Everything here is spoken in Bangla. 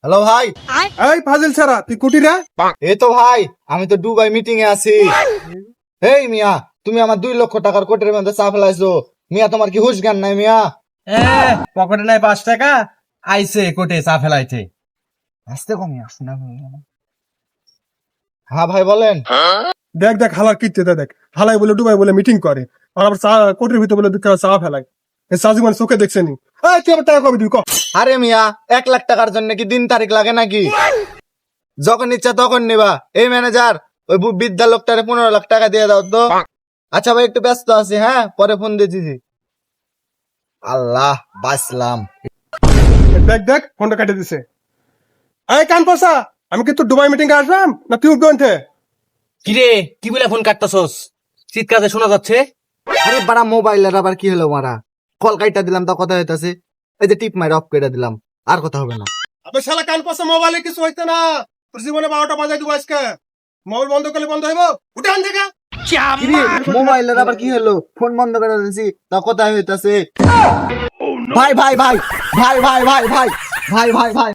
হ্যালো ভাই। এই ফাজিল ছাড়া তুই কুটি রে? এই তো ভাই, আমি তো দুবাই মিটিং এ আছি। এই মিয়া, তুমি আমার 2 লক্ষ টাকার কোটের মধ্যে চা ফেলাইছো। মিয়া, তোমার কি হুশ জ্ঞান নাই মিয়া? পকেটে নাই 5 টাকা, আইছে কোটে চা ফেলাইছে। আসতে কমই আসছে না। হ্যাঁ ভাই বলেন। দেখ দেখ হালার কিচ্ছে দেখ, হালাই বলে দুবাই বলে মিটিং করে, আর আবার চা কোটির ভিতরে বলে চা ফেলায়। এই চা জীবন চোখে দেখছে নি। এই তুই আবার টাকা কবে দিবি ক? আরে মিয়া, 1 লাখ টাকার জন্য কি দিন তারিখ লাগে নাকি? যখন ইচ্ছা তখন নিবা। এই ম্যানেজার, ওই বৃদ্ধা লোকটারে 15 লাখ টাকা দিয়ে দাও তো। আচ্ছা ভাই, একটু ব্যস্ত আছি, হ্যাঁ পরে ফোন দিয়েছি। আল্লাহ বাঁচলাম। দেখ দেখ ফোনটা কেটে দিছে। এই কান পয়সা, আমি কি তোর দুবাই মিটিং এ আসলাম না তুই উঠবেন? কিরে, কি বলে ফোন কাটতাছস? চিৎকারে শোনা যাচ্ছে। আরে বাড়া, মোবাইলের আবার কি হলো মারা? কল কাইটা দিলাম তা কথা হইতাছে। এই যে টিপ মাইরা অফ করে দিলাম, আর কথা হবে না। আবে শালা কান পয়সা মোবাইলে কিছু হইতে না, তোর জীবনে 12টা বাজাই দিব আজকে। মোবাইল বন্ধ করলে বন্ধ হইব, উঠে আন থেকে। কিরে, মোবাইলের আবার কি হলো? ফোন বন্ধ করে দিয়েছি তা কথা হইতাছে। ভাই ভাই ভাই ভাই ভাই ভাই ভাই ভাই ভাই ভাই